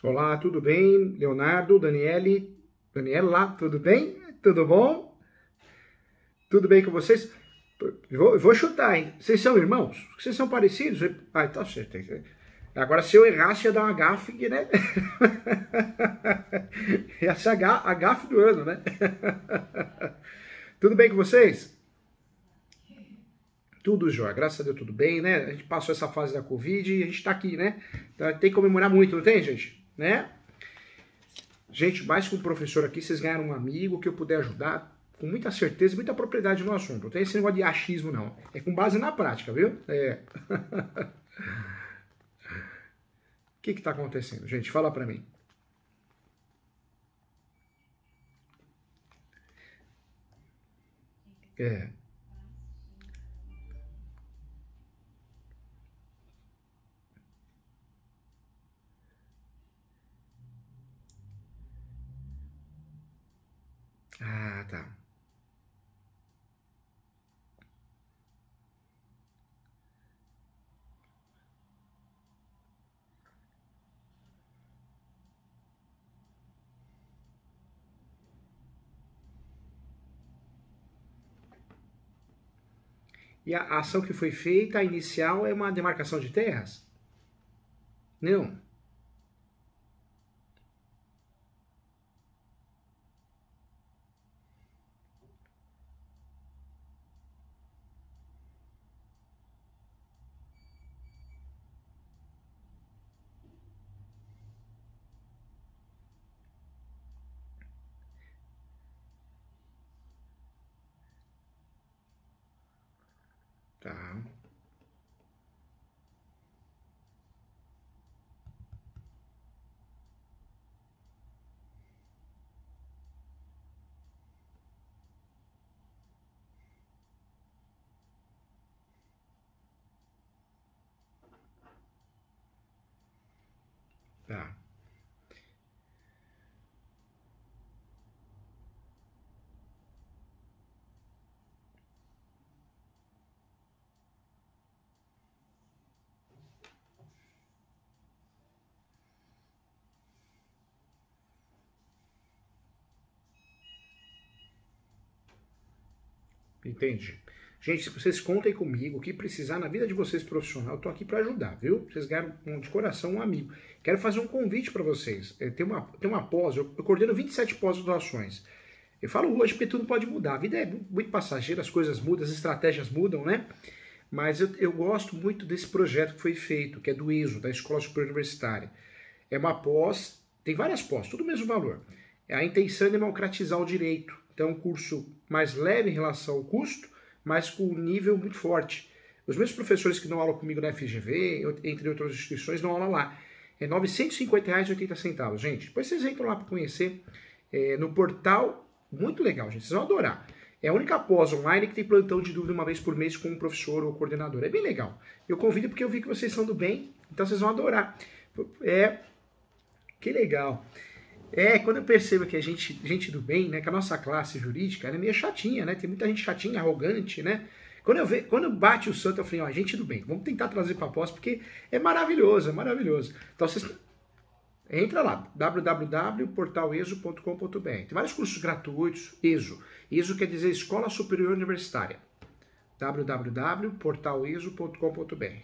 Olá, tudo bem? Leonardo, Daniela, tudo bem? Tudo bom? Tudo bem com vocês? Eu vou chutar, hein? Vocês são irmãos? Vocês são parecidos? Ah, tá certo. Agora, se eu errasse, ia dar uma gafe, né? Essa é a gafe do ano, né? Tudo bem com vocês? Tudo jóia, graças a Deus, tudo bem, né? A gente passou essa fase da Covid e a gente tá aqui, né? Então, tem que comemorar muito, não tem, gente? Né? Gente, mais que um professor aqui, vocês ganharam um amigo que eu puder ajudar com muita certeza, muita propriedade no assunto. Não tem esse negócio de achismo, não. É com base na prática, viu? É. O que está acontecendo, gente? Fala pra mim. É. Ah, tá. E a ação que foi feita, a inicial, é uma demarcação de terras? Não. Tá. Tá. Entendi. Gente, se vocês contem comigo, o que precisar na vida de vocês profissional, eu tô aqui para ajudar, viu? Vocês ganharam de coração um amigo. Quero fazer um convite para vocês. Tem uma pós, eu coordeno 27 pós-graduações. Eu falo hoje porque tudo pode mudar. A vida é muito passageira, as coisas mudam, as estratégias mudam, né? Mas eu gosto muito desse projeto que foi feito, que é do ESO, da Escola Superior Universitária. É uma pós, tem várias pós, tudo o mesmo valor. A intenção é democratizar o direito. Então é um curso mais leve em relação ao custo, mas com um nível muito forte. Os meus professores que dão aula comigo na FGV, entre outras instituições, dão aula lá. É R$ 950,80, gente. Depois vocês entram lá para conhecer no portal. Muito legal, gente. Vocês vão adorar. É a única pós online que tem plantão de dúvida uma vez por mês com um professor ou coordenador. É bem legal. Eu convido porque eu vi que vocês são do bem, então vocês vão adorar. Que legal. Quando eu percebo que a gente do bem, né, que a nossa classe jurídica, ela é meio chatinha, né? Tem muita gente chatinha, arrogante, né? Quando bate o santo, eu falei, ó, gente do bem, vamos tentar trazer para pós, porque é maravilhoso, é maravilhoso. Então vocês entra lá, www.portaleso.com.br. Tem vários cursos gratuitos, ESO. ESO quer dizer Escola Superior Universitária. www.portaleso.com.br.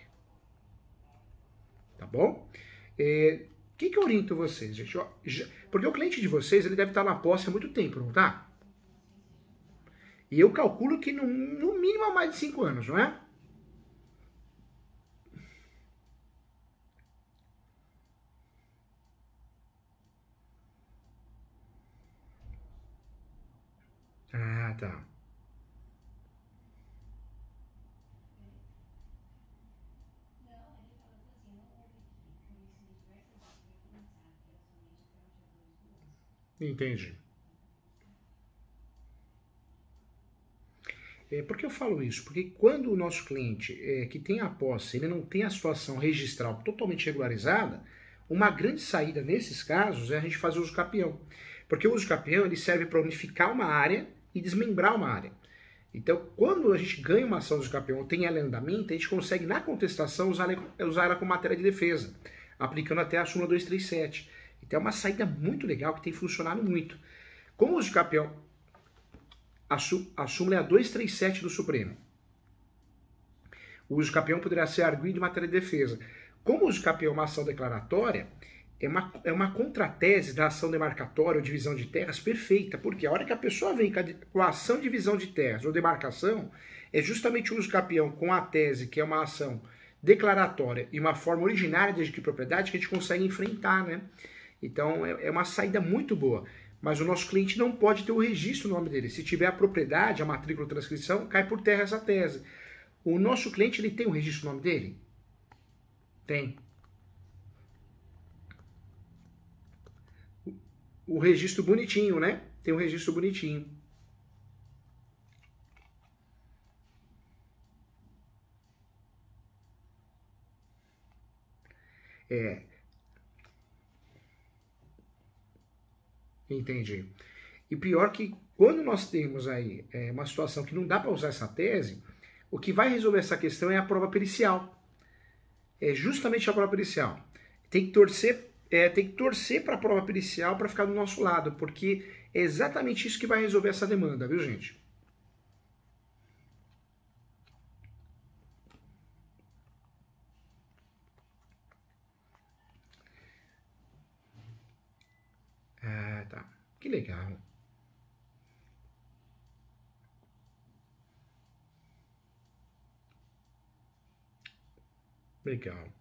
Tá bom? O que eu oriento vocês, gente? Porque o cliente de vocês, ele deve estar na posse há muito tempo, não tá? E eu calculo que no mínimo há mais de 5 anos, não é? Ah, tá. Entendi. Por que eu falo isso? Porque quando o nosso cliente que tem a posse, ele não tem a situação registral totalmente regularizada, uma grande saída nesses casos é a gente fazer o uso capião. Porque o uso capião ele serve para unificar uma área e desmembrar uma área. Então, quando a gente ganha uma ação de uso capião ou tem ela em andamento, a gente consegue na contestação usar ela como matéria de defesa, aplicando até a súmula 237. Então é uma saída muito legal que tem funcionado muito. Como o uso de capião, a súmula é a 237 do Supremo. O uso de capião poderá ser arguido em matéria de defesa. Como o uso de capião é uma ação declaratória, é uma contratese da ação demarcatória ou divisão de terras perfeita, porque a hora que a pessoa vem com a ação de divisão de terras ou demarcação, é justamente o uso de capião com a tese, que é uma ação declaratória e uma forma originária de adquirir propriedade que a gente consegue enfrentar, né? Então é uma saída muito boa. Mas o nosso cliente não pode ter o registro no nome dele. Se tiver a propriedade, a matrícula, a transcrição, cai por terra essa tese. O nosso cliente, ele tem o registro no nome dele? Tem. O registro bonitinho, né? Tem um registro bonitinho. Entendi. E pior que quando nós temos aí uma situação que não dá para usar essa tese, o que vai resolver essa questão é a prova pericial. É justamente a prova pericial. Tem que torcer para a prova pericial para ficar do nosso lado, porque é exatamente isso que vai resolver essa demanda, viu, gente? Ah, tá. Que legal. Legal.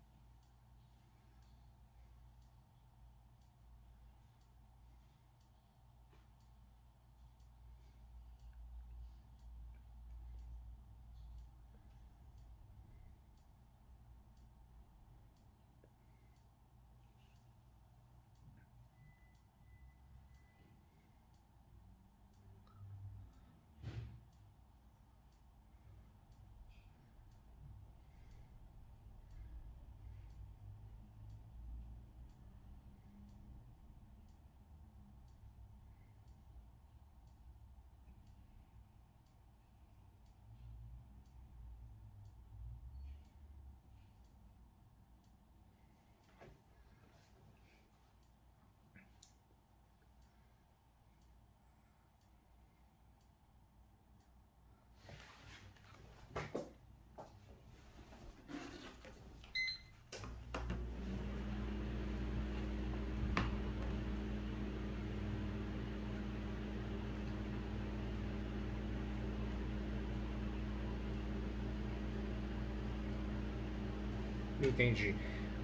Entendi.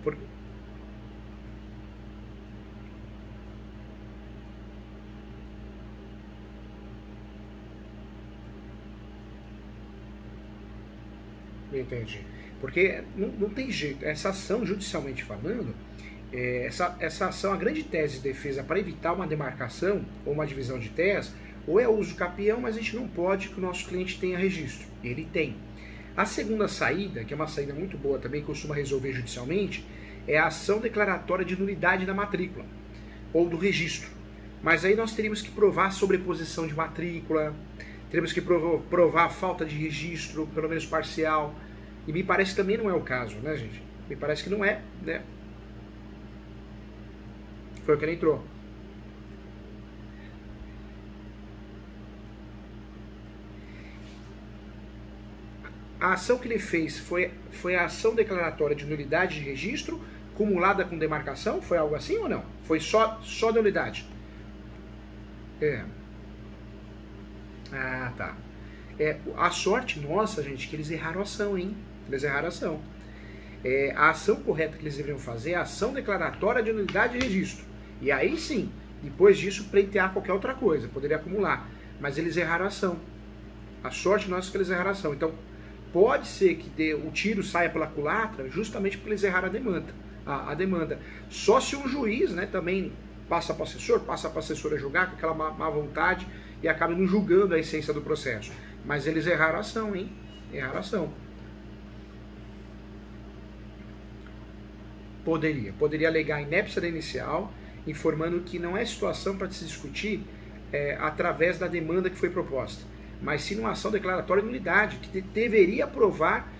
Por... Entendi. Porque não tem jeito. Essa ação, judicialmente falando, essa ação, a grande tese de defesa para evitar uma demarcação ou uma divisão de terras, ou é o uso capião, mas a gente não pode que o nosso cliente tenha registro. Ele tem. A segunda saída, que é uma saída muito boa também, que costuma resolver judicialmente, é a ação declaratória de nulidade da matrícula ou do registro. Mas aí nós teríamos que provar a sobreposição de matrícula, teríamos que provar a falta de registro, pelo menos parcial. E me parece que também não é o caso, né, gente? Me parece que não é, né? Foi o que ele entrou. A ação que ele fez foi a ação declaratória de nulidade de registro, cumulada com demarcação? Foi algo assim ou não? Foi só de nulidade? É. Ah, tá. A sorte nossa, gente, que eles erraram a ação, hein? Eles erraram a ação. A ação correta que eles deveriam fazer é a ação declaratória de nulidade de registro. E aí sim, depois disso, pleitear qualquer outra coisa, poderia acumular. Mas eles erraram a ação. A sorte nossa é que eles erraram a ação. Então, pode ser que o tiro saia pela culatra justamente porque eles erraram a demanda. Só se um juiz, né, também passa para o assessor a julgar com aquela má vontade e acaba não julgando a essência do processo. Mas eles erraram a ação, hein? Erraram a ação. Poderia alegar inépcia da inicial, informando que não é situação para se discutir através da demanda que foi proposta, mas sim uma ação declaratória de nulidade, que deveria provar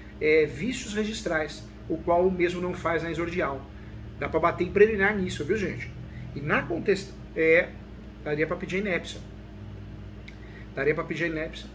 vícios registrais, o qual o mesmo não faz na exordial. Dá para bater em preliminar nisso, viu, gente? E na contestação, daria para pedir a inépcia. Daria para pedir a inépcia.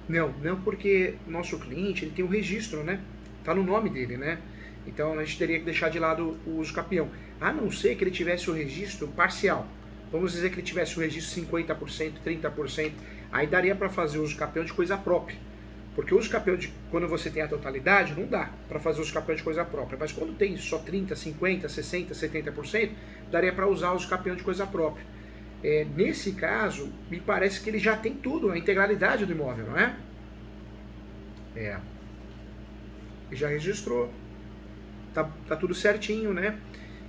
Não porque nosso cliente ele tem um registro, né? Tá no nome dele, né? Então a gente teria que deixar de lado o uso capião. A não ser que ele tivesse o registro parcial. Vamos dizer que ele tivesse o registro 50%, 30%. Aí daria para fazer o uso capião de coisa própria. Porque o uso capião, quando você tem a totalidade, não dá para fazer o uso capião de coisa própria. Mas quando tem só 30%, 50%, 60%, 70%, daria para usar o uso capião de coisa própria. Nesse caso, me parece que ele já tem tudo, a integralidade do imóvel, não é? Ele já registrou. Tá tudo certinho, né?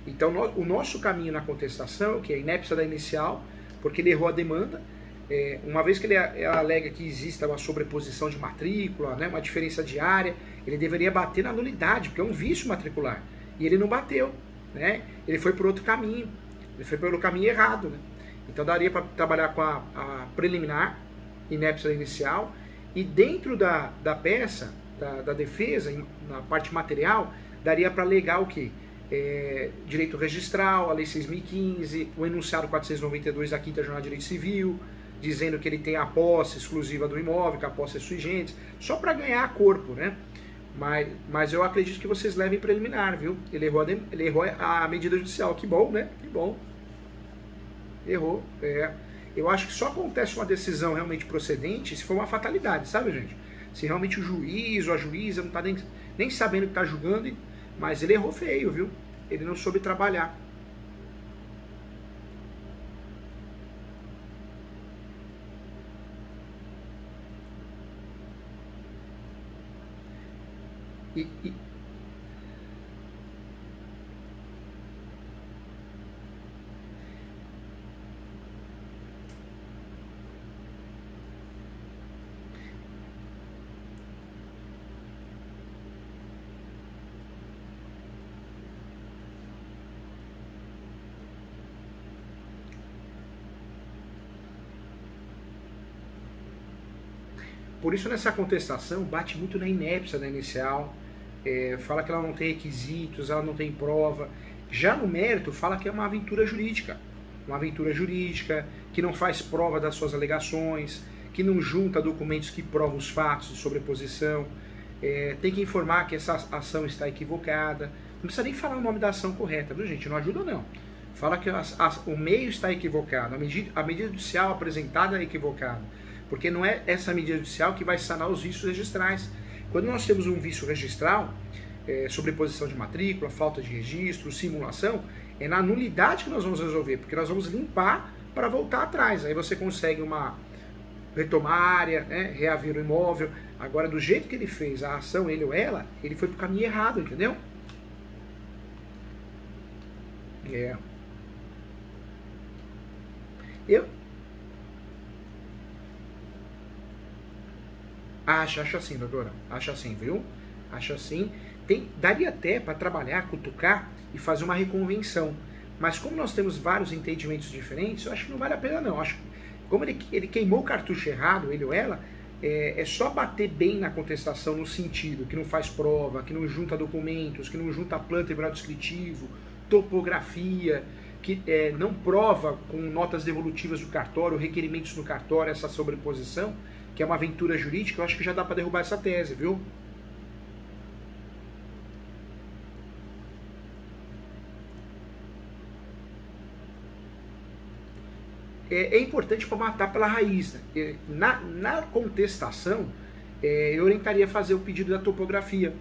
Então, o nosso caminho na contestação, que é a inépcia da inicial, porque ele errou a demanda, uma vez que ele alega que exista uma sobreposição de matrícula, né, uma diferença diária, ele deveria bater na nulidade, porque é um vício matricular. E ele não bateu, né? Ele foi por outro caminho. Ele foi pelo caminho errado, né? Então, daria para trabalhar com a preliminar, inépcia da inicial, e dentro da peça, da defesa, na parte material, daria para alegar o quê? Direito registral, a Lei 6.015, o enunciado 492 da 5ª Jornada de Direito Civil, dizendo que ele tem a posse exclusiva do imóvel, que a posse é sui generis, só para ganhar corpo, né? Mas eu acredito que vocês levem preliminar, viu? Ele errou a medida judicial, que bom, né? Que bom. Errou, Eu acho que só acontece uma decisão realmente procedente se for uma fatalidade, sabe, gente? Se realmente o juiz ou a juíza não tá nem sabendo que tá julgando, mas ele errou feio, viu? Ele não soube trabalhar. Por isso, nessa contestação, bate muito na inépcia da inicial, fala que ela não tem requisitos, ela não tem prova. Já no mérito, fala que é uma aventura jurídica. Uma aventura jurídica, que não faz prova das suas alegações, que não junta documentos que provam os fatos de sobreposição. Tem que informar que essa ação está equivocada. Não precisa nem falar o nome da ação correta, viu, gente? Não ajuda, não. Fala que o meio está equivocado, a medida judicial apresentada é equivocada. Porque não é essa medida judicial que vai sanar os vícios registrais. Quando nós temos um vício registral, sobreposição de matrícula, falta de registro, simulação, é na nulidade que nós vamos resolver, porque nós vamos limpar para voltar atrás. Aí você consegue retomar a área, né, reaver o imóvel. Agora, do jeito que ele fez a ação, ele ou ela, ele foi para o caminho errado, entendeu? Acho assim, doutora. Acho assim, viu? Acho assim. Daria até para trabalhar, cutucar e fazer uma reconvenção. Mas como nós temos vários entendimentos diferentes, eu acho que não vale a pena não. Acho que como ele queimou o cartucho errado, ele ou ela, é só bater bem na contestação no sentido que não faz prova, que não junta documentos, que não junta planta e grau descritivo, topografia, que não prova com notas devolutivas do cartório, requerimentos no cartório, essa sobreposição, que é uma aventura jurídica. Eu acho que já dá para derrubar essa tese, viu? É importante para matar pela raiz, né? Na contestação, eu orientaria a fazer o pedido da topografia.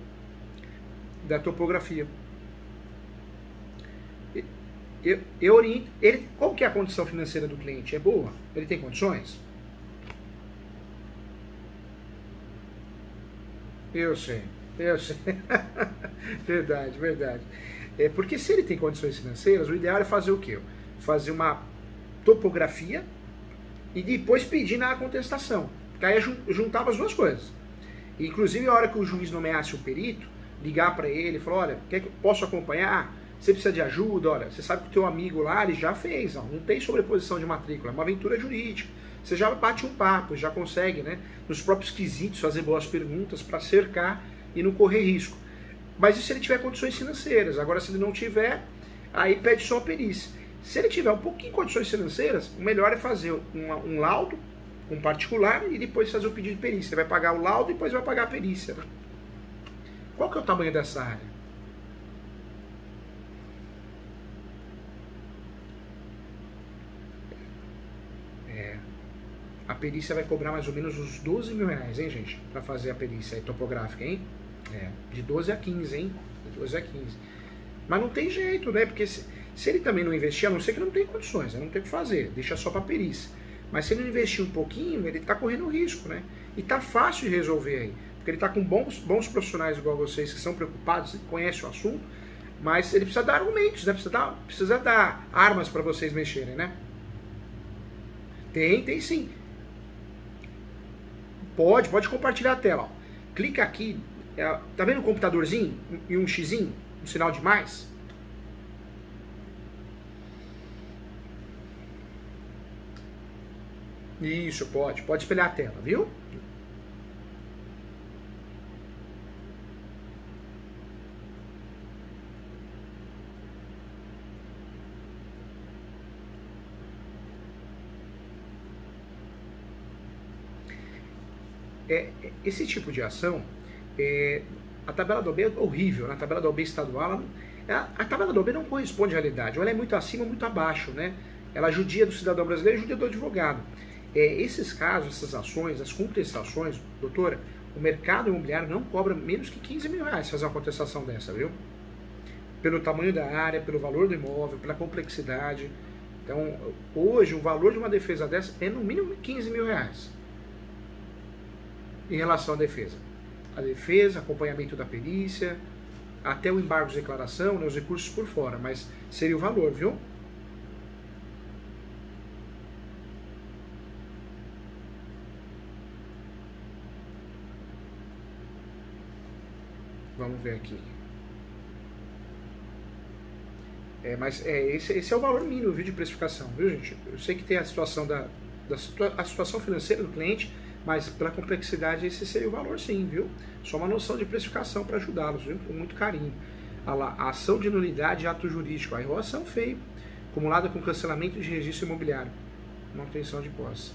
Eu oriento. Qual que é a condição financeira do cliente? É boa? Ele tem condições? Eu sei. Verdade. Porque se ele tem condições financeiras, o ideal é fazer o quê? Fazer uma topografia e depois pedir na contestação. Porque aí juntava as duas coisas. Inclusive, a hora que o juiz nomeasse o perito, ligar para ele e falar: olha, posso acompanhar? Você precisa de ajuda? Olha, você sabe que o teu amigo lá, ele já fez, não tem sobreposição de matrícula, é uma aventura jurídica. Você já bate um papo, já consegue, né, nos próprios quesitos, fazer boas perguntas para cercar e não correr risco. Mas e se ele tiver condições financeiras? Agora, se ele não tiver, aí pede só a perícia. Se ele tiver um pouquinho de condições financeiras, o melhor é fazer um laudo, um particular, e depois fazer o pedido de perícia. Você vai pagar o laudo e depois vai pagar a perícia. Né? Qual que é o tamanho dessa área? A perícia vai cobrar mais ou menos uns 12 mil reais, hein, gente? Pra fazer a perícia aí, topográfica, hein? De 12 a 15, hein? De 12 a 15. Mas não tem jeito, né? Porque se ele também não investir, a não ser que não tem condições, não tem o que fazer, deixa só pra perícia. Mas se ele não investir um pouquinho, ele tá correndo risco, né? E tá fácil de resolver aí. Porque ele tá com bons profissionais igual vocês, que são preocupados, que conhecem o assunto, mas ele precisa dar argumentos, né? Precisa dar armas pra vocês mexerem, né? Tem sim. Pode compartilhar a tela. Ó. Clica aqui, tá vendo o computadorzinho e um xizinho, um sinal de mais? Isso, pode espelhar a tela, viu? Esse tipo de ação, a tabela do OB é horrível, né? A tabela do OB estadual, a tabela do OB não corresponde à realidade, ou ela é muito acima ou muito abaixo, né? Ela judia do cidadão brasileiro e judia do advogado. Esses casos, essas ações, as contestações, doutora, o mercado imobiliário não cobra menos que 15 mil reais fazer uma contestação dessa, viu? Pelo tamanho da área, pelo valor do imóvel, pela complexidade. Então, hoje, o valor de uma defesa dessa é no mínimo 15 mil reais. Em relação à defesa. A defesa, acompanhamento da perícia, até o embargo de declaração, né, os recursos por fora, mas seria o valor, viu? Vamos ver aqui. Mas esse é o valor mínimo, viu, de precificação, viu, gente? Eu sei que tem a situação a situação financeira do cliente, mas pela complexidade esse seria o valor sim, viu? Só uma noção de precificação para ajudá-los, viu? Com muito carinho. Olha lá, a ação de nulidade e ato jurídico. Aí a ação feio, acumulada com cancelamento de registro imobiliário. Manutenção de posse.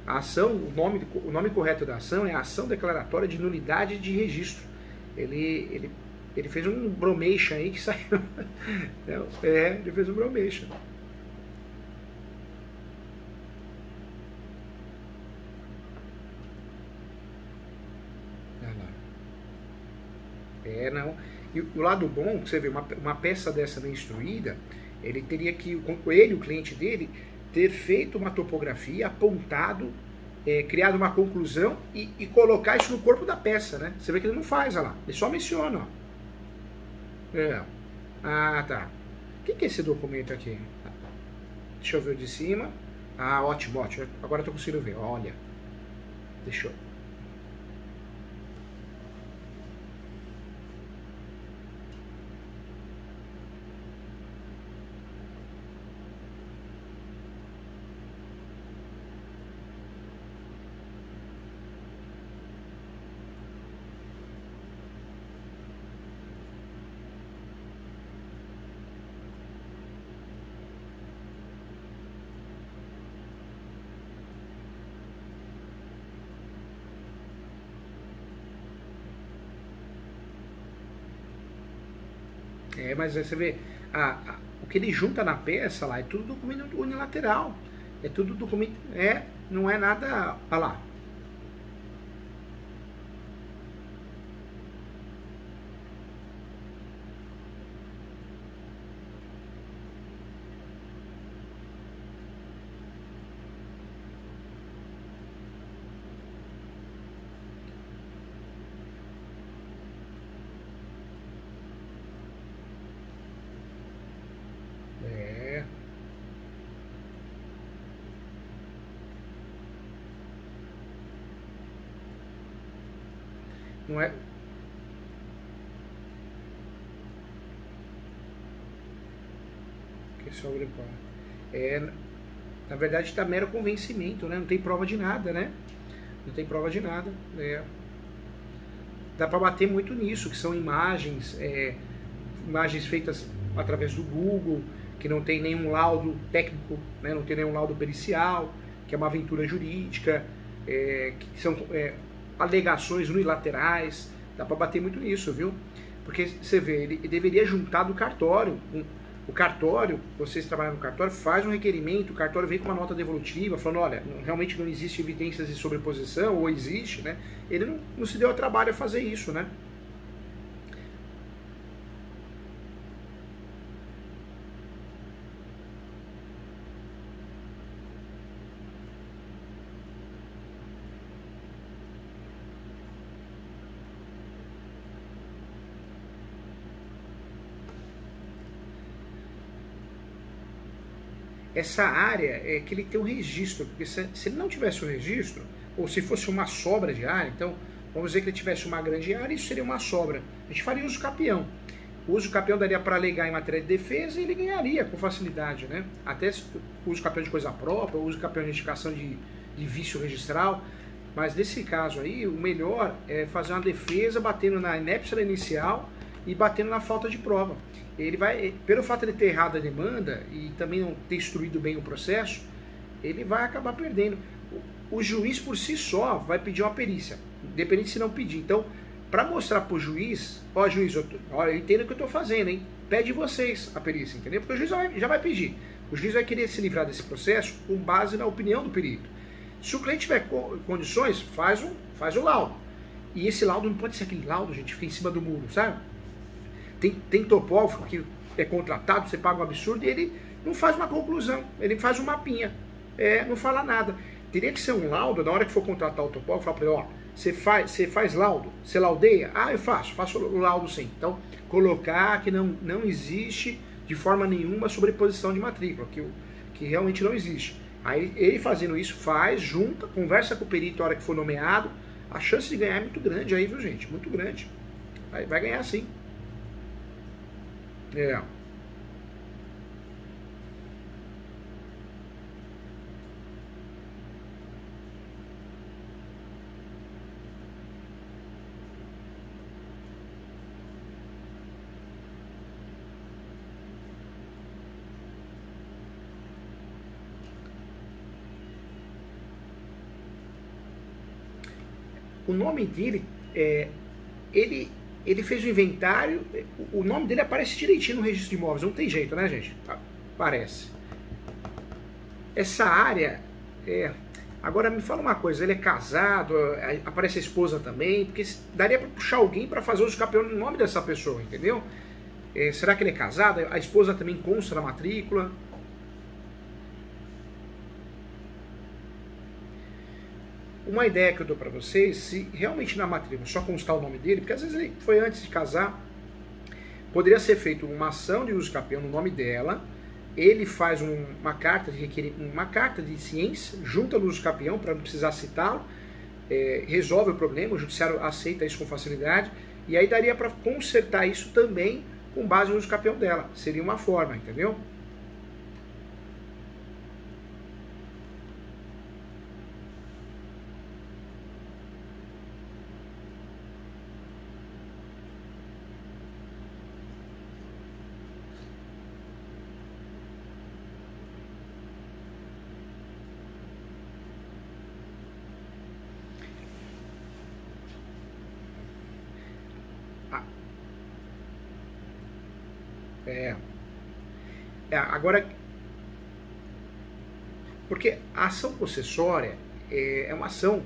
A ação, o nome correto da ação é a ação declaratória de nulidade de registro. Ele fez um bromation aí que saiu. Ele fez um bromation. Não. E o lado bom, que você vê, uma peça dessa bem instruída, ele teria que, o cliente dele, ter feito uma topografia, apontado, criado uma conclusão e colocar isso no corpo da peça, né? Você vê que ele não faz, olha lá. Ele só menciona, ó. Ah, tá. O que é esse documento aqui? Deixa eu ver o de cima. Ah, ótimo. Agora eu tô conseguindo ver, olha. Deixa eu... Mas aí você vê, o que ele junta na peça lá é tudo documento unilateral. É tudo documento. Não é nada. Olha lá. Não é. Que sobre na verdade está mero convencimento, né? Não tem prova de nada, né? Não tem prova de nada. dá para bater muito nisso, que são imagens, imagens feitas através do Google, que não tem nenhum laudo técnico, né, não tem nenhum laudo pericial, que é uma aventura jurídica, que são alegações unilaterais, dá para bater muito nisso, viu? Porque você vê, ele deveria juntar do cartório, o cartório, vocês trabalham no cartório, faz um requerimento, o cartório vem com uma nota devolutiva, falando, olha, realmente não existe evidências de sobreposição, ou existe, né? Ele não se deu ao trabalho a fazer isso, né? Essa área é que ele tem um registro, porque se ele não tivesse um registro, ou se fosse uma sobra de área, então vamos dizer que ele tivesse uma grande área, isso seria uma sobra. A gente faria uso capião. O uso capião daria para alegar em matéria de defesa e ele ganharia com facilidade, né? Até uso capião de coisa própria, uso capião de indicação de vício registral. Mas nesse caso aí, o melhor é fazer uma defesa batendo na inépcia inicial e batendo na falta de prova. Ele vai, pelo fato de ele ter errado a demanda e também não ter instruído bem o processo, ele vai acabar perdendo. O juiz por si só vai pedir uma perícia, independente se não pedir. Então, para mostrar para o juiz, ó juiz, eu entendo o que eu estou fazendo, hein? Pede vocês a perícia, entendeu? Porque o juiz já vai pedir. O juiz vai querer se livrar desse processo com base na opinião do perito. Se o cliente tiver condições, faz o laudo. E esse laudo não pode ser aquele laudo, gente, que fica em cima do muro, sabe? Tem topógrafo que é contratado, você paga um absurdo e ele não faz uma conclusão, ele faz um mapinha, não fala nada. Teria que ser um laudo, na hora que for contratar o topógrafo, falar para ele, ó, você faz laudo? Você laudeia? Ah, eu faço o laudo sim. Então, colocar que não existe de forma nenhuma sobreposição de matrícula, que realmente não existe. Aí ele fazendo isso, junta, conversa com o perito na hora que for nomeado, a chance de ganhar é muito grande aí, viu gente? Muito grande. Vai ganhar sim. O nome dele, ele fez o inventário, o nome dele aparece direitinho no registro de imóveis, não tem jeito, né, gente? Aparece. Essa área, agora me fala uma coisa, ele é casado, aparece a esposa também, porque daria para puxar alguém para fazer uso capião no nome dessa pessoa, entendeu? Será que ele é casado? A esposa também consta na matrícula? Uma ideia que eu dou para vocês, se realmente na matrícula só constar o nome dele, porque às vezes ele foi antes de casar, poderia ser feita uma ação de uso capião no nome dela, ele faz uma carta de ciência, junta no uso capião para não precisar citá-lo, resolve o problema, o judiciário aceita isso com facilidade, e aí daria para consertar isso também com base no uso capião dela. Seria uma forma, entendeu? Agora, porque a ação possessória é uma ação,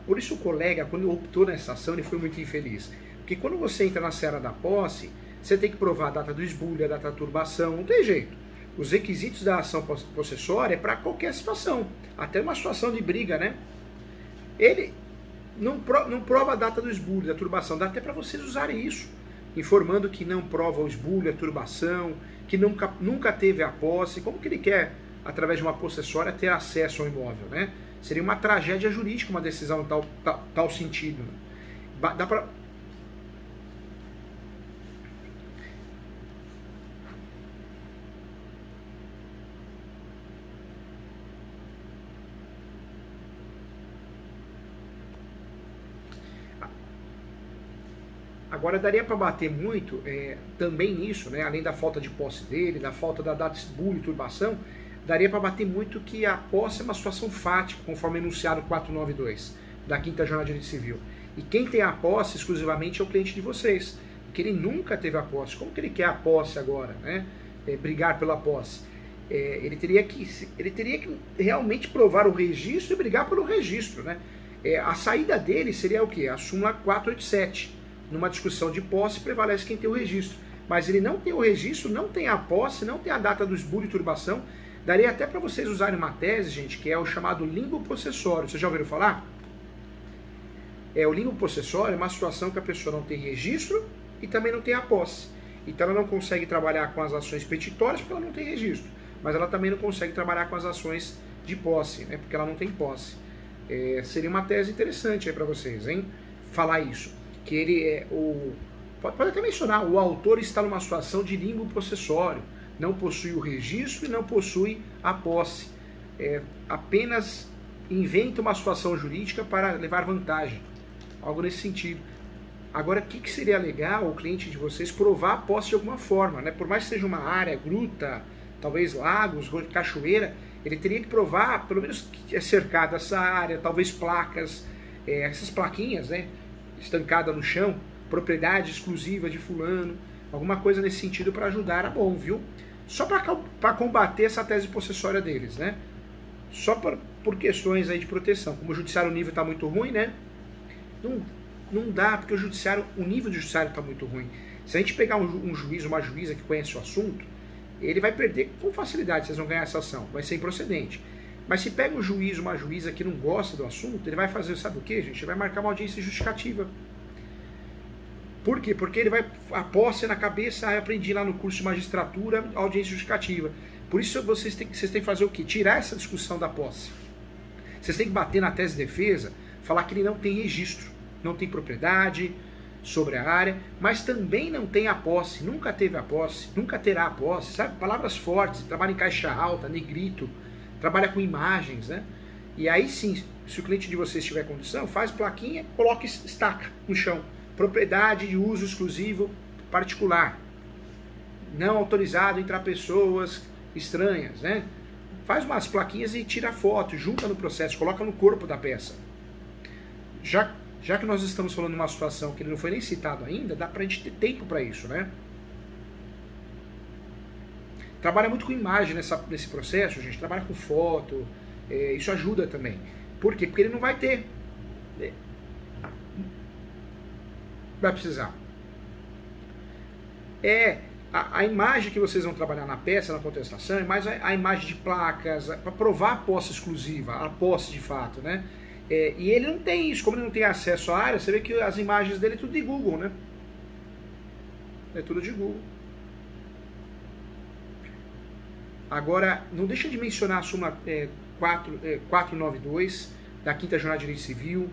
por isso o colega, quando optou nessa ação, ele foi muito infeliz. Porque quando você entra na seara da posse, você tem que provar a data do esbulho, a data da turbação, não tem jeito. Os requisitos da ação possessória é para qualquer situação, até uma situação de briga, né? Ele não prova a data do esbulho, da turbação, dá até para vocês usarem isso, informando que não prova o esbulho, a turbação, que nunca teve a posse. Como que ele quer, através de uma possessória, ter acesso ao imóvel, né? Seria uma tragédia jurídica uma decisão em tal sentido. Dá para... Agora daria para bater muito também nisso, né? Além da falta de posse dele, da falta da data bullying e turbação, daria para bater muito que a posse é uma situação fática, conforme enunciado 492 da Quinta Jornada de Direito Civil. E quem tem a posse exclusivamente é o cliente de vocês, porque ele nunca teve a posse. Como que ele quer a posse agora, né? Brigar pela posse? Ele teria que realmente provar o registro e brigar pelo registro, né? A saída dele seria o quê? A súmula 487. Numa discussão de posse, prevalece quem tem o registro. Mas ele não tem o registro, não tem a posse, não tem a data do esbulho e turbação. Daria até para vocês usarem uma tese, gente, que é o chamado limbo possessório. Vocês já ouviram falar? O limbo possessório é uma situação que a pessoa não tem registro e também não tem a posse. Então ela não consegue trabalhar com as ações petitórias porque ela não tem registro. Mas ela também não consegue trabalhar com as ações de posse, né, porque ela não tem posse. Seria uma tese interessante aí para vocês, hein? Falar isso. Que ele pode até mencionar, o autor está numa situação de limbo possessório, não possui o registro e não possui a posse. Apenas inventa uma situação jurídica para levar vantagem. Algo nesse sentido. Agora, o que seria legal o cliente de vocês provar a posse de alguma forma, né? Por mais que seja uma área, gruta, talvez lagos, cachoeira, ele teria que provar, pelo menos que é cercada essa área, talvez placas, essas plaquinhas, né? Estancada no chão, propriedade exclusiva de fulano, alguma coisa nesse sentido para ajudar a bom, viu? Só para combater essa tese possessória deles, né? Só por questões aí de proteção. Como o judiciário, o nível está muito ruim, né? Não dá, porque o nível do judiciário está muito ruim. Se a gente pegar um juiz, uma juíza que conhece o assunto, ele vai perder com facilidade, vocês vão ganhar essa ação, vai ser improcedente. Mas se pega um juiz, uma juíza que não gosta do assunto, ele vai fazer, sabe o que, gente? Ele vai marcar uma audiência justificativa. Por quê? Porque ele vai, a posse na cabeça, eu aprendi lá no curso de magistratura, audiência justificativa. Por isso vocês têm que fazer o quê? Tirar essa discussão da posse. Vocês têm que bater na tese de defesa, falar que ele não tem registro, não tem propriedade sobre a área, mas também não tem a posse, nunca teve a posse, nunca terá a posse, sabe? Palavras fortes, trabalha em caixa alta, negrito, trabalha com imagens, né? E aí sim, se o cliente de vocês tiver condição, faz plaquinha, coloca estaca no chão. Propriedade de uso exclusivo particular. Não autorizado entrar pessoas estranhas, né? Faz umas plaquinhas e tira foto, junta no processo, coloca no corpo da peça. Já que nós estamos falando de uma situação que ele não foi nem citado ainda, dá pra gente ter tempo para isso, né? Trabalha muito com imagem nesse processo, gente. Trabalha com foto. Isso ajuda também. Por quê? Porque ele não vai ter. Vai precisar. A imagem que vocês vão trabalhar na peça, na contestação, é mais a imagem de placas, para provar a posse exclusiva, a posse de fato, né? E ele não tem isso, como ele não tem acesso à área, você vê que as imagens dele é tudo de Google, né? É tudo de Google. Agora, não deixa de mencionar a súmula 492 da Quinta Jornada de Direito Civil.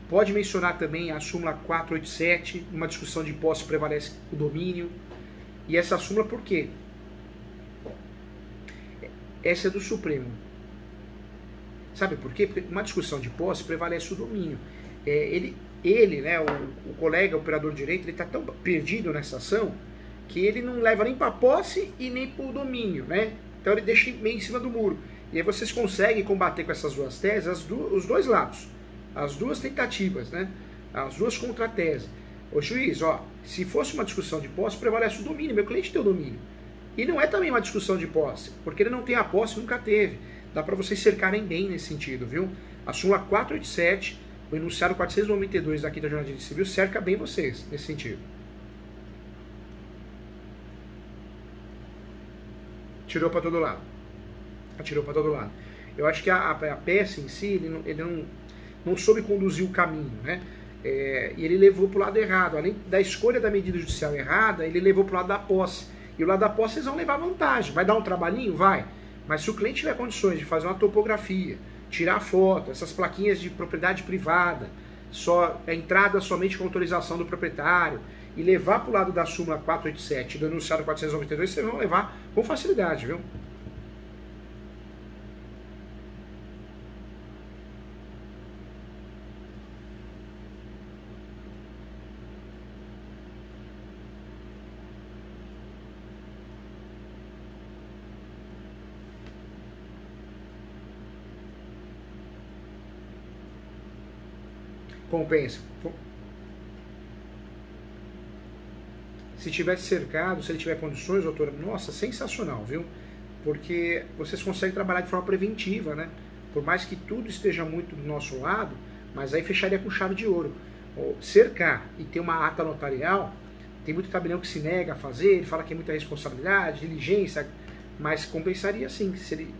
Pode mencionar também a súmula 487, numa discussão de posse prevalece o domínio. E essa súmula por quê? Essa é do Supremo. Sabe por quê? Porque uma discussão de posse prevalece o domínio. Ele, né, o colega, o operador de direito, ele está tão perdido nessa ação que ele não leva nem para a posse e nem para o domínio, né? Então ele deixa meio em cima do muro. E aí vocês conseguem combater com essas duas teses os dois lados, as duas tentativas, né? As duas contrateses. Ô juiz, se fosse uma discussão de posse, prevalece o domínio, meu cliente tem o domínio. E não é também uma discussão de posse, porque ele não tem a posse, nunca teve. Dá para vocês cercarem bem nesse sentido, viu? A súmula 487, o enunciado 492 da Quinta Jornada de Direito Civil, cerca bem vocês nesse sentido. Tirou para todo lado. Atirou para todo lado. Eu acho que a peça em si, ele não soube conduzir o caminho, né? E ele levou para o lado errado. Além da escolha da medida judicial errada, ele levou para o lado da posse. E o lado da posse eles vão levar vantagem. Vai dar um trabalhinho? Vai. Mas se o cliente tiver condições de fazer uma topografia, tirar foto, essas plaquinhas de propriedade privada, entrada somente com autorização do proprietário, e levar para o lado da súmula 487 e do enunciado 492, vocês vão levar com facilidade, viu? Compensa. Se tivesse cercado, se ele tiver condições, doutora, nossa, sensacional, viu? Porque vocês conseguem trabalhar de forma preventiva, né? Por mais que tudo esteja muito do nosso lado, mas aí fecharia com chave de ouro. Cercar e ter uma ata notarial, tem muito tabelião que se nega a fazer, ele fala que é muita responsabilidade, diligência, mas compensaria sim. Se ele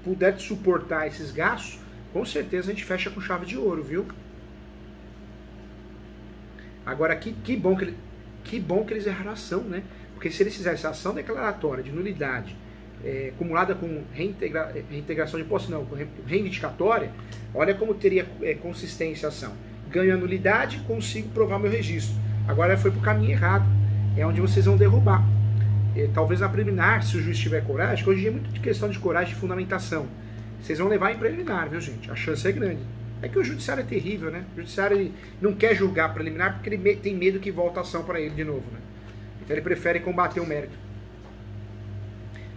puder suportar esses gastos, com certeza a gente fecha com chave de ouro, viu? Agora, que bom que eles erraram a ação, né? Porque se eles fizessem ação declaratória de nulidade, acumulada com reintegração de posse, não, com reivindicatória, olha como teria consistência a ação. Ganho a nulidade, consigo provar meu registro. Agora foi para o caminho errado, é onde vocês vão derrubar. Talvez na preliminar, se o juiz tiver coragem, que hoje em dia é muito de questão de coragem de fundamentação, vocês vão levar em preliminar, viu gente? A chance é grande. É que o judiciário é terrível, né? O judiciário ele não quer julgar preliminar porque ele tem medo que volta a ação para ele de novo, né? Então ele prefere combater o mérito.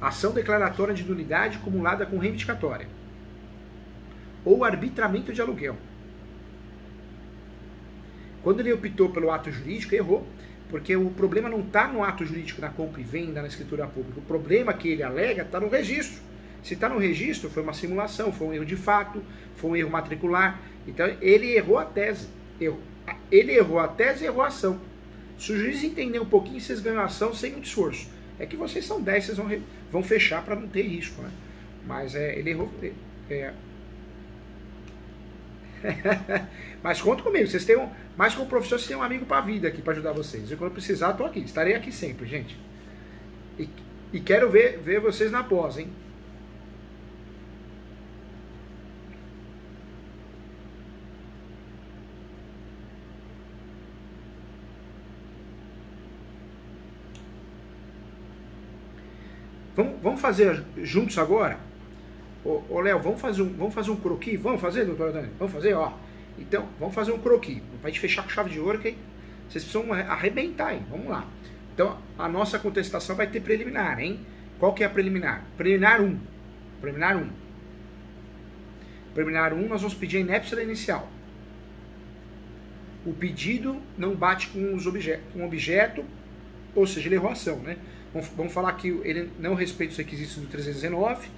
Ação declaratória de nulidade acumulada com reivindicatória. Ou arbitramento de aluguel. Quando ele optou pelo ato jurídico, errou. Porque o problema não está no ato jurídico, na compra e venda, na escritura pública. O problema que ele alega está no registro. Se está no registro, foi uma simulação, foi um erro de fato, foi um erro matricular. Então ele errou a tese. Ele errou a tese e errou a ação. Se o juiz entender um pouquinho, vocês ganham a ação sem muito esforço. É que vocês são 10, vocês vão fechar para não ter risco, né? Mas ele errou. Mas conta comigo, vocês têm mais como professor, vocês têm um amigo para a vida aqui para ajudar vocês. E quando precisar, estou aqui. Estarei aqui sempre, gente. E quero ver vocês na pós, hein? Vamos fazer juntos agora? Ô Léo, vamos fazer um croquis? Vamos fazer, doutora Dani? Vamos fazer, ó. Então, vamos fazer um croquis. Pra gente fechar com chave de ouro, que vocês precisam arrebentar aí. Vamos lá. Então, a nossa contestação vai ter preliminar, hein? Qual que é a preliminar? Preliminar 1. Preliminar 1. Preliminar 1, nós vamos pedir a inépcia da inicial. O pedido não bate com o objeto, ou seja, ele errou a ação, né? Vamos falar que ele não respeita os requisitos do 319,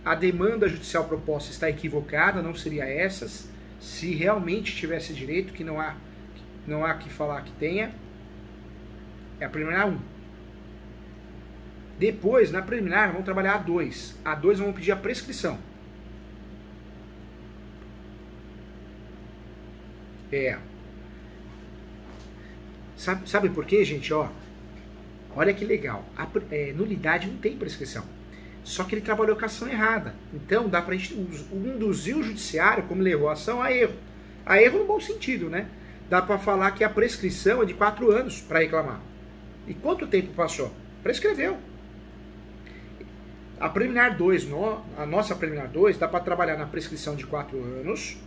a demanda judicial proposta está equivocada, não seria essas, se realmente tivesse direito, que não há que falar que tenha, é a preliminar 1. Depois, na preliminar, vamos trabalhar a 2. A 2 vamos pedir a prescrição. Sabe por quê, gente? Olha que legal, nulidade não tem prescrição, só que ele trabalhou com a ação errada, então dá pra gente induzir o judiciário, como ele errou a ação, a erro no bom sentido, né? Dá pra falar que a prescrição é de 4 anos para reclamar. E quanto tempo passou? Prescreveu. A preliminar 2, a nossa preliminar 2, dá pra trabalhar na prescrição de 4 anos,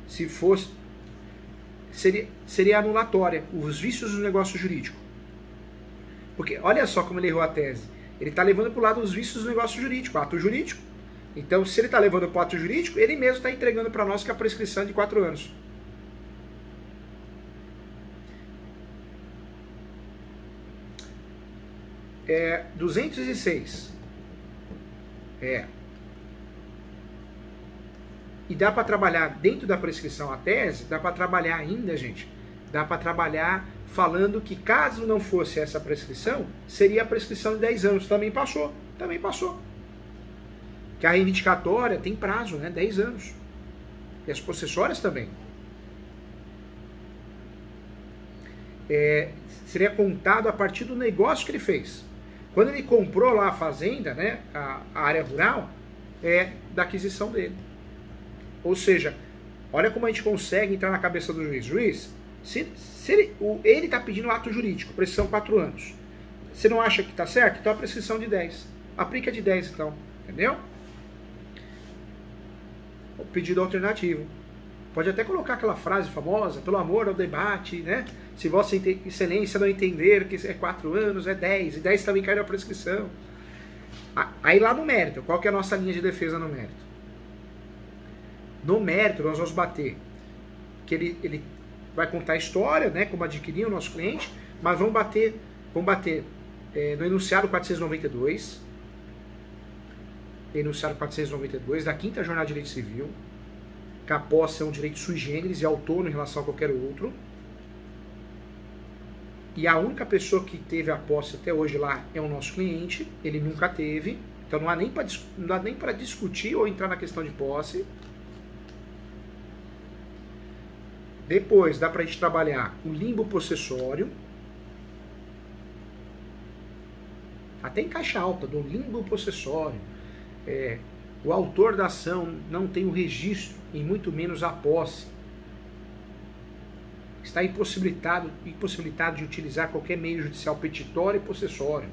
se fosse, seria anulatória, os vícios do negócio jurídico. Porque olha só como ele errou a tese. Ele está levando para o lado os vícios do negócio jurídico, ato jurídico. Então, se ele está levando para o ato jurídico, ele mesmo está entregando para nós que a prescrição é de 4 anos. É 206. E dá para trabalhar dentro da prescrição a tese, dá para trabalhar ainda, gente, dá para trabalhar falando que caso não fosse essa prescrição, seria a prescrição de 10 anos. Também passou. Que a reivindicatória tem prazo, né? 10 anos. E as possessórias também. Seria contado a partir do negócio que ele fez. Quando ele comprou lá a fazenda, né, a área rural, da aquisição dele. Ou seja, olha como a gente consegue entrar na cabeça do juiz. Juiz, se ele está pedindo ato jurídico, prescrição 4 anos. Você não acha que está certo? Então a prescrição de 10. Aplica de 10 então, entendeu? O pedido alternativo. Pode até colocar aquela frase famosa, pelo amor ao debate, né? Se Vossa Excelência não entender que é 4 anos, é 10. E 10 também cai na prescrição. Aí lá no mérito, qual que é a nossa linha de defesa no mérito? No mérito nós vamos bater que ele vai contar a história, né, como adquirir o nosso cliente, mas vamos bater no enunciado 492, da quinta jornada de direito civil, que a posse é um direito sui generis e autônomo em relação a qualquer outro. E a única pessoa que teve a posse até hoje lá é o nosso cliente, ele nunca teve, então não dá nem para discutir ou entrar na questão de posse. Depois dá para a gente trabalhar o limbo possessório, até em caixa alta, do limbo possessório. O autor da ação não tem o registro e muito menos a posse. Está impossibilitado de utilizar qualquer meio judicial petitório e possessório.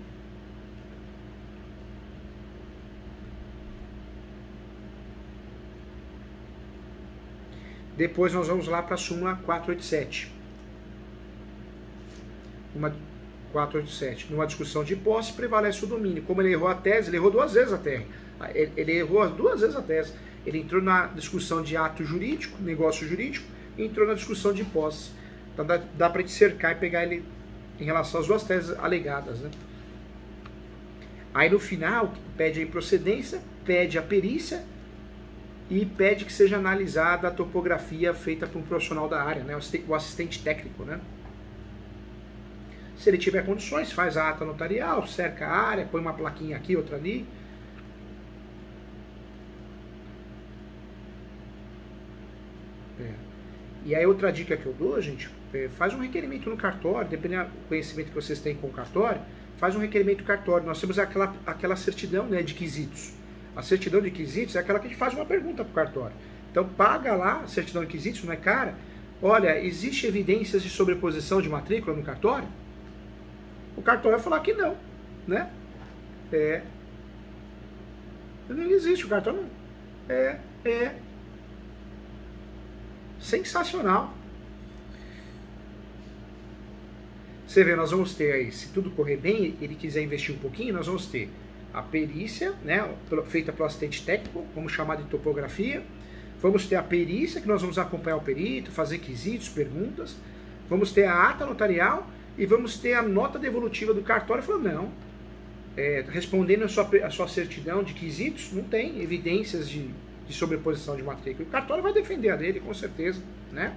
Depois nós vamos lá para a súmula 487. 487. Numa discussão de posse, prevalece o domínio. Como ele errou a tese, ele errou duas vezes a tese. Ele errou duas vezes a tese. Ele entrou na discussão de ato jurídico, negócio jurídico, e entrou na discussão de posse. Então dá para a gente cercar e pegar ele em relação às duas teses alegadas, né? Aí no final, pede a improcedência, pede a perícia e pede que seja analisada a topografia feita por um profissional da área, né? O assistente técnico, né? Se ele tiver condições, faz a ata notarial, cerca a área, põe uma plaquinha aqui, outra ali. E aí outra dica que eu dou, gente, faz um requerimento no cartório, dependendo do conhecimento que vocês têm com o cartório, faz um requerimento no cartório. Nós temos aquela certidão, né, de quesitos. A certidão de quesitos é aquela que a gente faz uma pergunta para o cartório. Então paga lá a certidão de quesitos, não é cara? Olha, existe evidências de sobreposição de matrícula no cartório? O cartório vai falar que não, né? Não existe, o cartório não. Sensacional. Você vê, nós vamos ter aí, se tudo correr bem, ele quiser investir um pouquinho, nós vamos ter a perícia, né, feita pelo assistente técnico, vamos chamar de topografia. Vamos ter a perícia, que nós vamos acompanhar o perito, fazer quesitos, perguntas. Vamos ter a ata notarial e vamos ter a nota devolutiva do cartório falando, não, respondendo a sua certidão de quesitos, não tem evidências de sobreposição de matrícula. O cartório vai defender a dele, com certeza, né?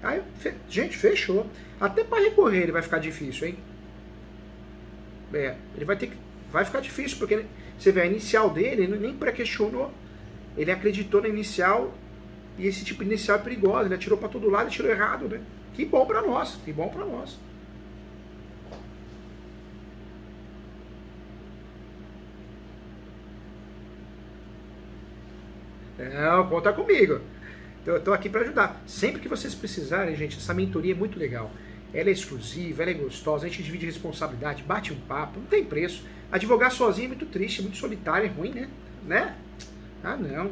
Aí, gente, fechou. Até para recorrer ele vai ficar difícil, hein? Ele vai ficar difícil, porque você vê a inicial dele, ele nem pré-questionou. Ele acreditou na inicial e esse tipo de inicial é perigosa. Ele atirou para todo lado e tirou errado, né? Que bom para nós, que bom para nós. Não, conta comigo. Eu estou aqui para ajudar. Sempre que vocês precisarem, gente, essa mentoria é muito legal. Ela é exclusiva, ela é gostosa, a gente divide responsabilidade, bate um papo, não tem preço. Advogar sozinho é muito triste, é muito solitário, é ruim, né? Ah, não.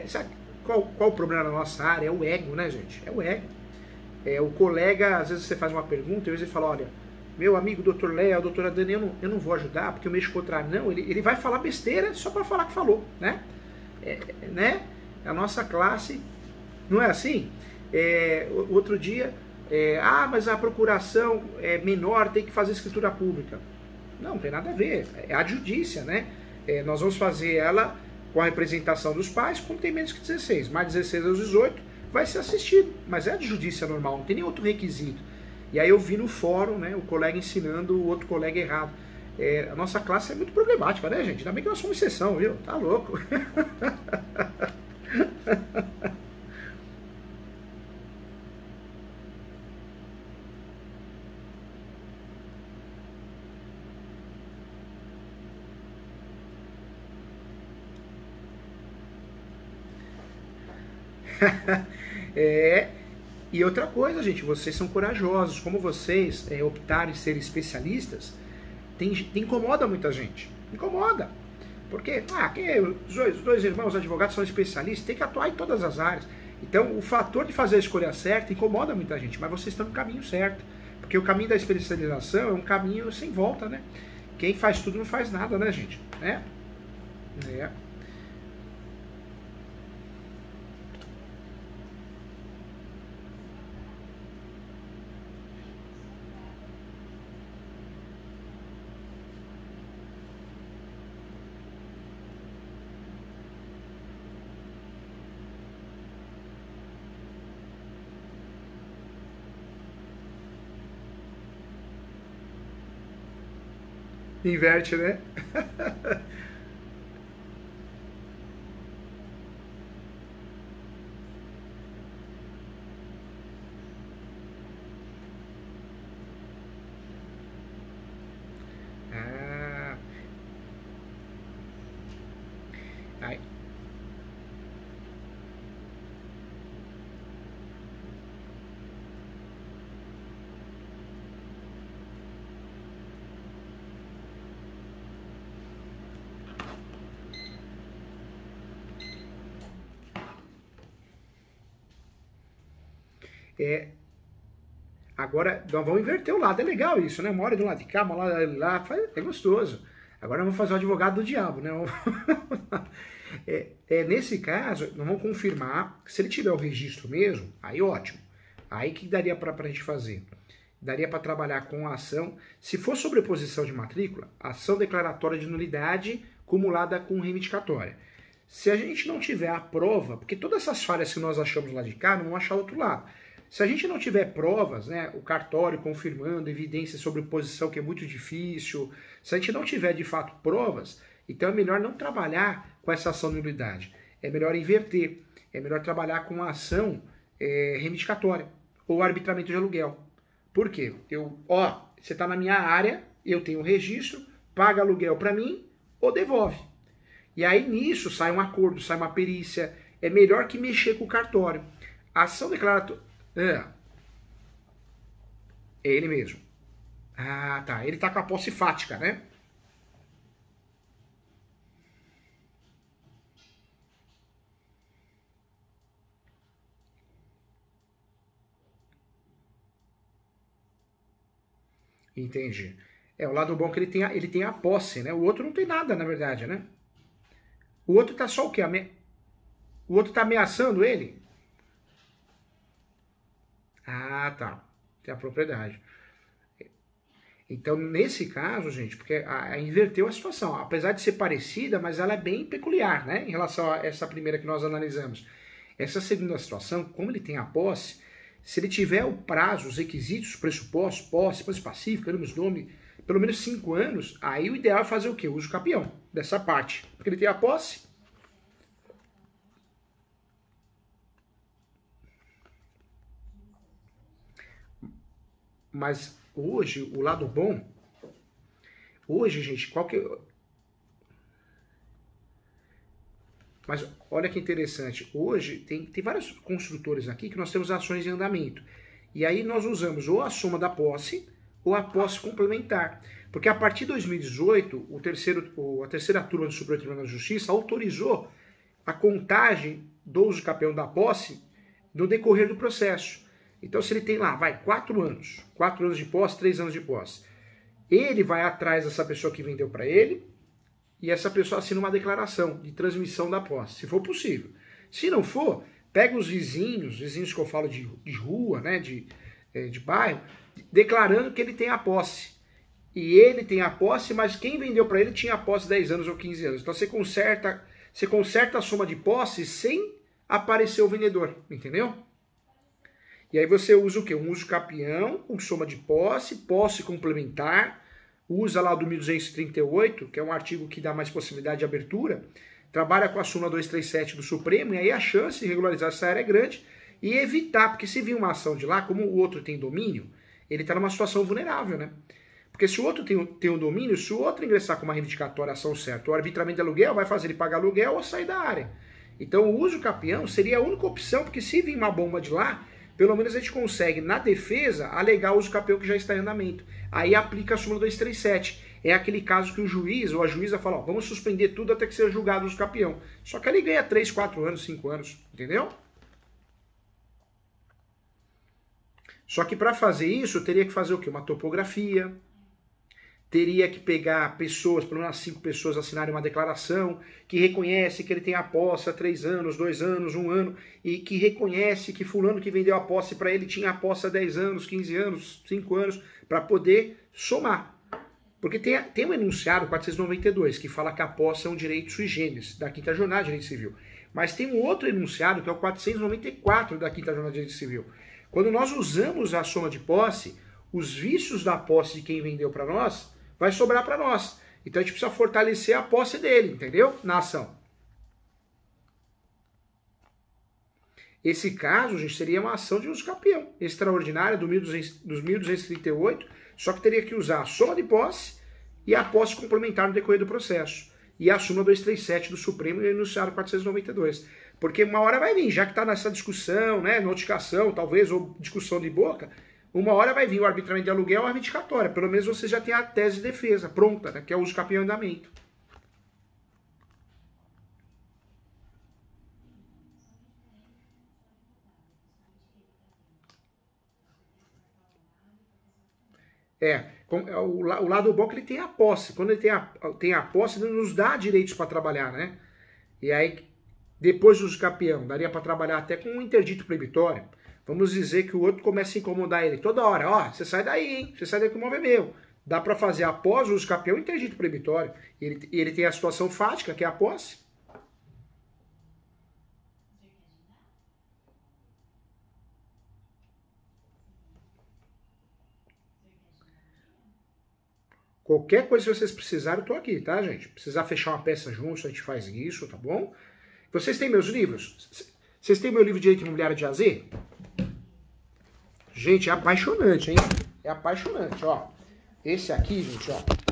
Sabe qual o problema da nossa área? É o ego, né, gente? É o ego. O colega, às vezes você faz uma pergunta, e às vezes ele fala, olha, meu amigo doutor Léo, doutora Dani, eu não vou ajudar porque eu mexo contra... Não, ele vai falar besteira só para falar que falou, né? Né? A nossa classe não é assim? Outro dia, mas a procuração é menor, tem que fazer escritura pública. Não tem nada a ver, é adjudícia, né? Nós vamos fazer ela com a representação dos pais, como tem menos que 16, mais 16 aos 18, vai ser assistido, mas é adjudícia normal, não tem nem outro requisito. E aí eu vi no fórum, né, o colega ensinando o outro colega errado. A nossa classe é muito problemática, né, gente? Ainda bem que nós somos exceção, viu? Tá louco. E outra coisa, gente, vocês são corajosos. Como vocês optaram em ser especialistas, incomoda muita gente. Incomoda. Porque os dois irmãos advogados são especialistas, tem que atuar em todas as áreas. Então, o fator de fazer a escolha certa incomoda muita gente, mas vocês estão no caminho certo. Porque o caminho da especialização é um caminho sem volta, né? Quem faz tudo não faz nada, né, gente? É. É. Inverte, né? Ah, aí, é, agora nós vamos inverter o lado. É legal isso, né? Uma hora de um lado de cá, uma hora de lá, é gostoso. Agora nós vamos fazer o advogado do diabo, né? Nesse caso, nós vamos confirmar. Se ele tiver o registro mesmo, aí ótimo. Aí que daria para a gente fazer? Daria para trabalhar com a ação. Se for sobreposição de matrícula, ação declaratória de nulidade cumulada com reivindicatória. Se a gente não tiver a prova, porque todas essas falhas que nós achamos lá de cá, não vamos achar do outro lado. Se a gente não tiver provas, né, o cartório confirmando, evidências sobre posição, que é muito difícil, se a gente não tiver de fato provas, então é melhor não trabalhar com essa ação de nulidade. É melhor inverter. É melhor trabalhar com a ação reivindicatória ou arbitramento de aluguel. Por quê? Você está na minha área, eu tenho um registro, paga aluguel para mim ou devolve. E aí nisso sai um acordo, sai uma perícia. É melhor que mexer com o cartório. A ação declaratória... É ele mesmo. Ah, tá. Ele tá com a posse fática, né? Entendi. O lado bom é que ele tem a posse, né? O outro não tem nada, na verdade, né? O outro tá só o quê? O outro tá ameaçando ele? Ah, tá. Tem a propriedade. Então, nesse caso, gente, porque inverteu a situação. Apesar de ser parecida, mas ela é bem peculiar, né? Em relação a essa primeira que nós analisamos. Essa segunda situação, como ele tem a posse, se ele tiver o prazo, os requisitos, os pressupostos, posse pacífica, nome, pelo menos 5 anos, aí o ideal é fazer o quê? O uso capião dessa parte. Porque ele tem a posse. Mas hoje, o lado bom... Hoje, gente, qual que... Mas olha que interessante, hoje tem vários construtores aqui que nós temos ações em andamento. E aí nós usamos ou a soma da posse ou a posse complementar. Porque a partir de 2018, a terceira turma do Supremo Tribunal de Justiça autorizou a contagem do uso capião da posse no decorrer do processo. Então se ele tem lá, 4 anos de posse, 3 anos de posse, ele vai atrás dessa pessoa que vendeu para ele, e essa pessoa assina uma declaração de transmissão da posse, se for possível. Se não for, pega os vizinhos que eu falo de rua, né, de bairro, declarando que ele tem a posse. E ele tem a posse, mas quem vendeu para ele tinha a posse 10 anos ou 15 anos. Então você conserta a soma de posse sem aparecer o vendedor, entendeu? E aí você usa o quê? Um uso capião com soma de posse complementar, usa lá o do 1238, que é um artigo que dá mais possibilidade de abertura, trabalha com a súmula 237 do Supremo, e aí a chance de regularizar essa área é grande, e evitar, porque se vir uma ação de lá, como o outro tem domínio, ele está numa situação vulnerável, né? Porque se o outro tem um domínio, se o outro ingressar com uma reivindicatória ação certa, o arbitramento de aluguel vai fazer ele pagar aluguel ou sair da área. Então o uso capião seria a única opção, porque se vir uma bomba de lá, pelo menos a gente consegue, na defesa, alegar o uso capião que já está em andamento. Aí aplica a súmula 237. É aquele caso que o juiz ou a juíza fala, vamos suspender tudo até que seja julgado o uso capião. Só que ele ganha 3, 4 anos, 5 anos, entendeu? Só que para fazer isso, eu teria que fazer o quê? Uma topografia, teria que pegar pessoas, pelo menos 5 pessoas, assinarem uma declaração que reconhece que ele tem a posse há 3 anos, 2 anos, 1 ano, e que reconhece que fulano que vendeu a posse para ele tinha a posse há 10 anos, 15 anos, 5 anos, para poder somar. Porque tem um enunciado 492 que fala que a posse é um direito sui generis, da Quinta Jornada de Direito Civil. Mas tem um outro enunciado que é o 494 da Quinta Jornada de Direito Civil. Quando nós usamos a soma de posse, os vícios da posse de quem vendeu para nós vai sobrar para nós. Então a gente precisa fortalecer a posse dele, entendeu? Na ação. Esse caso, gente, seria uma ação de uso capião extraordinária dos 1.238, só que teria que usar a soma de posse e a posse complementar no decorrer do processo. E a súmula 237 do Supremo e o enunciado 492. Porque uma hora vai vir, já que está nessa discussão, né, notificação, talvez, ou discussão de boca, uma hora vai vir o arbitramento de aluguel ou a reivindicatória. Pelo menos você já tem a tese de defesa pronta, né, que é o uso capião em andamento. O lado bom é que ele tem a posse. Quando ele tem a posse, ele nos dá direitos para trabalhar, né? E aí, depois do uso capião, daria para trabalhar até com um interdito proibitório. Vamos dizer que o outro começa a incomodar ele toda hora. Ó, você sai daí, hein? Você sai daí que o imóvel é meu. Dá para fazer após o uso capião um interdito proibitório. E ele tem a situação fática, que é a posse. Qualquer coisa que vocês precisarem, eu tô aqui, tá, gente? Precisar fechar uma peça juntos, a gente faz isso, tá bom? Vocês têm meus livros? Vocês têm meu livro de Direito Imobiliário de A a Z? Gente, é apaixonante, hein? É apaixonante, ó. Esse aqui, gente, ó.